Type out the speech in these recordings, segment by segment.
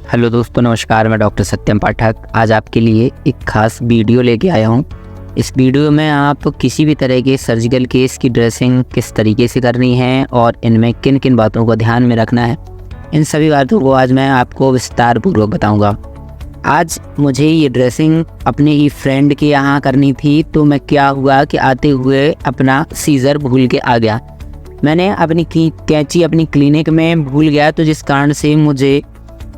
Hello दोस्तों, नमस्कार। मैं डॉक्टर सत्यम पाठक आज आपके लिए एक खास वीडियो लेके आया हूँ। इस वीडियो में आप किसी भी तरह के सर्जिकल केस की ड्रेसिंग किस तरीके से करनी है और इनमें किन किन बातों को ध्यान में रखना है, इन सभी बातों को आज मैं आपको विस्तार पूर्वक बताऊँगा। आज मुझे ये ड्रेसिंग अपने ही फ्रेंड के यहाँ करनी थी, तो मैं क्या हुआ कि आते हुए अपना सीज़र भूल के आ गया। मैंने अपनी कैंची अपनी क्लिनिक में भूल गया, तो जिस कारण से मुझे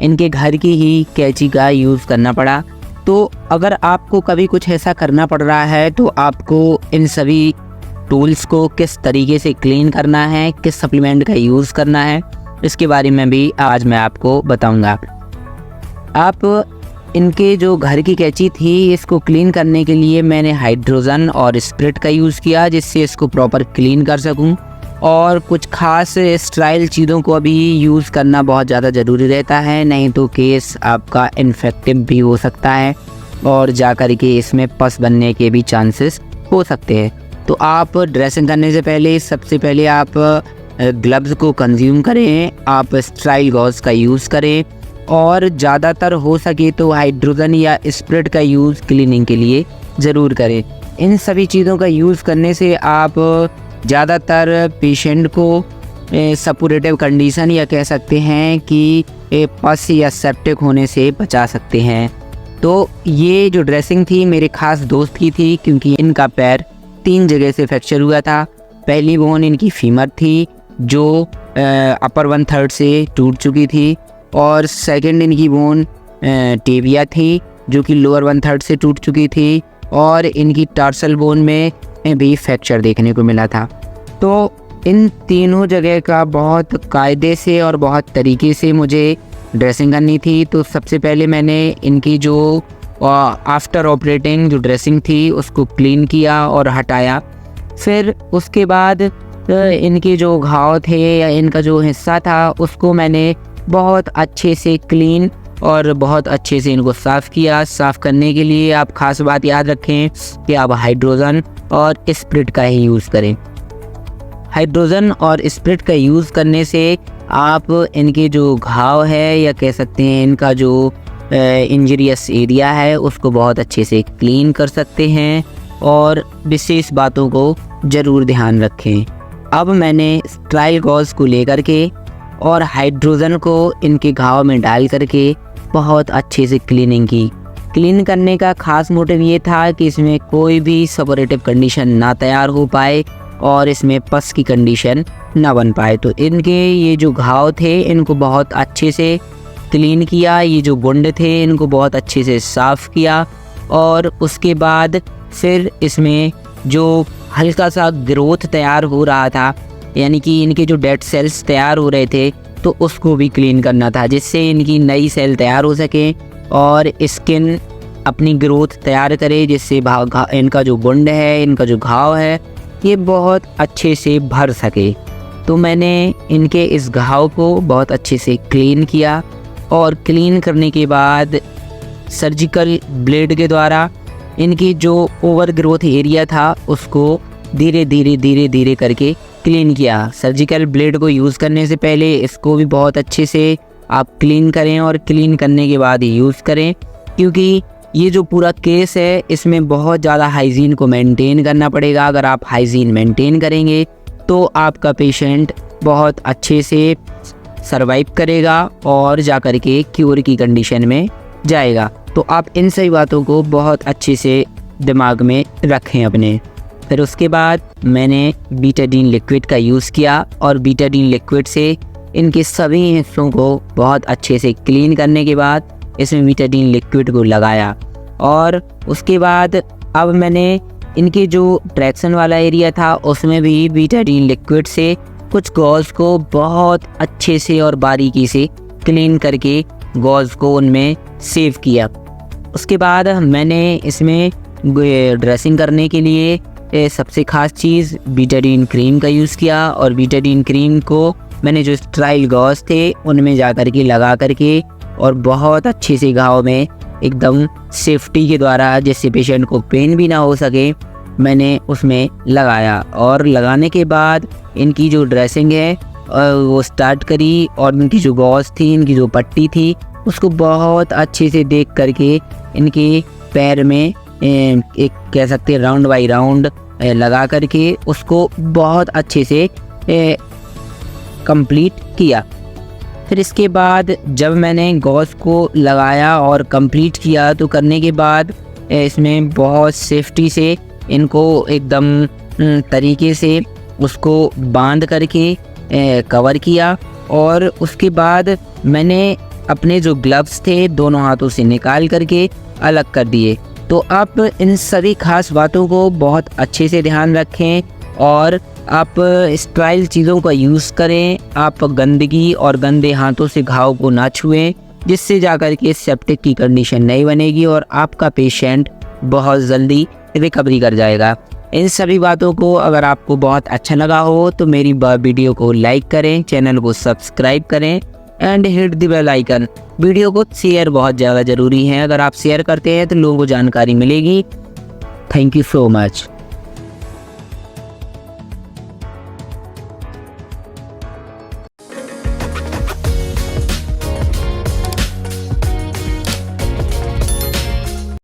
इनके घर की ही कैंची का यूज़ करना पड़ा। तो अगर आपको कभी कुछ ऐसा करना पड़ रहा है तो आपको इन सभी टूल्स को किस तरीके से क्लीन करना है, किस सप्लीमेंट का यूज़ करना है, इसके बारे में भी आज मैं आपको बताऊंगा। आप इनके जो घर की कैंची थी, इसको क्लीन करने के लिए मैंने हाइड्रोजन और स्प्रिट का यूज़ किया, जिससे इसको प्रॉपर क्लीन कर सकूं। और कुछ खास स्टाइल चीज़ों को अभी यूज़ करना बहुत ज़्यादा ज़रूरी रहता है, नहीं तो केस आपका इन्फेक्टिव भी हो सकता है और जा कर के इसमें पस बनने के भी चांसेस हो सकते हैं। तो आप ड्रेसिंग करने से पहले सबसे पहले आप ग्लव्स को कंज्यूम करें, आप स्टाइल गॉज का यूज़ करें और ज़्यादातर हो सके तो हाइड्रोजन या स्प्रिट का यूज़ क्लीनिंग के लिए ज़रूर करें। इन सभी चीज़ों का यूज़ करने से आप ज़्यादातर पेशेंट को सपोरेटिव कंडीशन या कह सकते हैं कि पस या सेप्टिक होने से बचा सकते हैं। तो ये जो ड्रेसिंग थी मेरे खास दोस्त की थी, क्योंकि इनका पैर 3 जगह से फ्रैक्चर हुआ था। पहली बोन इनकी फीमर थी जो अपर 1/3 से टूट चुकी थी, और सेकंड इनकी बोन टेबिया थी जो कि लोअर 1/3 से टूट चुकी थी, और इनकी टार्सल बोन में भी फ्रैक्चर देखने को मिला था। तो इन तीनों जगह का बहुत कायदे से और बहुत तरीके से मुझे ड्रेसिंग करनी थी। तो सबसे पहले मैंने इनकी जो आफ्टर ऑपरेटिंग जो ड्रेसिंग थी उसको क्लीन किया और हटाया। फिर उसके बाद इनके जो घाव थे या इनका जो हिस्सा था उसको मैंने बहुत अच्छे से क्लीन और बहुत अच्छे से इनको साफ़ किया। साफ़ करने के लिए आप खास बात याद रखें कि आप हाइड्रोजन और स्प्रिट का ही यूज़ करें। हाइड्रोजन और स्प्रिट का यूज़ करने से आप इनके जो घाव है या कह सकते हैं इनका जो इंजरियस एरिया है उसको बहुत अच्छे से क्लीन कर सकते हैं, और विशेष बातों को ज़रूर ध्यान रखें। अब मैंने स्टाइल गॉज को लेकर के और हाइड्रोजन को इनके घाव में डाल करके बहुत अच्छे से क्लीनिंग की। क्लीन करने का खास मोटिव ये था कि इसमें कोई भी सपोरेटिव कंडीशन ना तैयार हो पाए और इसमें पस की कंडीशन ना बन पाए। तो इनके ये जो घाव थे इनको बहुत अच्छे से क्लीन किया, ये जो गुंड थे इनको बहुत अच्छे से साफ़ किया, और उसके बाद फिर इसमें जो हल्का सा ग्रोथ तैयार हो रहा था, यानी कि इनके जो डेड सेल्स तैयार हो रहे थे, तो उसको भी क्लीन करना था, जिससे इनकी नई सेल तैयार हो सके और स्किन अपनी ग्रोथ तैयार करे, जिससे इनका जो गुंड है, इनका जो घाव है, ये बहुत अच्छे से भर सके। तो मैंने इनके इस घाव को बहुत अच्छे से क्लीन किया, और क्लीन करने के बाद सर्जिकल ब्लेड के द्वारा इनकी जो ओवर ग्रोथ एरिया था उसको धीरे धीरे करके क्लीन किया। सर्जिकल ब्लेड को यूज़ करने से पहले इसको भी बहुत अच्छे से आप क्लीन करें, और क्लीन करने के बाद यूज़ करें, क्योंकि ये जो पूरा केस है इसमें बहुत ज़्यादा हाइजीन को मेंटेन करना पड़ेगा। अगर आप हाइजीन मेंटेन करेंगे तो आपका पेशेंट बहुत अच्छे से सरवाइव करेगा और जा कर के क्योर की कंडीशन में जाएगा। तो आप इन सभी बातों को बहुत अच्छे से दिमाग में रखें अपने। फिर उसके बाद मैंने बीटाडीन लिक्विड का यूज़ किया, और बीटाडीन लिक्विड से इनके सभी हिस्सों को बहुत अच्छे से क्लीन करने के बाद इसमें बीटाडीन लिक्विड को लगाया। और उसके बाद अब मैंने इनके जो ट्रैक्शन वाला एरिया था उसमें भी बीटाडीन लिक्विड से कुछ गॉज को बहुत अच्छे से और बारीकी से क्लीन करके गॉज को उनमें सेव किया। उसके बाद मैंने इसमें ड्रेसिंग करने के लिए सबसे ख़ास चीज़ बीटाडीन क्रीम का यूज़ किया, और बीटाडीन क्रीम को मैंने जो स्टाइल गॉज थे उनमें जा कर के लगा करके और बहुत अच्छे से घाव में एकदम सेफ्टी के द्वारा, जिससे पेशेंट को पेन भी ना हो सके, मैंने उसमें लगाया। और लगाने के बाद इनकी जो ड्रेसिंग है वो स्टार्ट करी, और इनकी जो गॉज थी, इनकी जो पट्टी थी, उसको बहुत अच्छे से देख करके इनके पैर में एक कह सकते हैं राउंड बाई राउंड लगा करके उसको बहुत अच्छे से कंप्लीट किया। फिर इसके बाद जब मैंने गॉस को लगाया और कंप्लीट किया तो करने के बाद इसमें बहुत सेफ्टी से इनको एकदम तरीके से उसको बांध करके कवर किया। और उसके बाद मैंने अपने जो ग्लव्स थे दोनों हाथों से निकाल करके अलग कर दिए। तो आप इन सभी खास बातों को बहुत अच्छे से ध्यान रखें और आप स्टाइल चीज़ों का यूज़ करें। आप गंदगी और गंदे हाथों से घाव को ना छुएं, जिससे जाकर के सेप्टिक की कंडीशन नहीं बनेगी और आपका पेशेंट बहुत जल्दी रिकवरी कर जाएगा। इन सभी बातों को अगर आपको बहुत अच्छा लगा हो तो मेरी वीडियो को लाइक करें, चैनल को सब्सक्राइब करें and hit the bell icon. Video को शेयर बहुत ज़्यादा ज़रूरी है, अगर आप शेयर करते हैं तो लोगों को जानकारी मिलेगी। Thank you so much.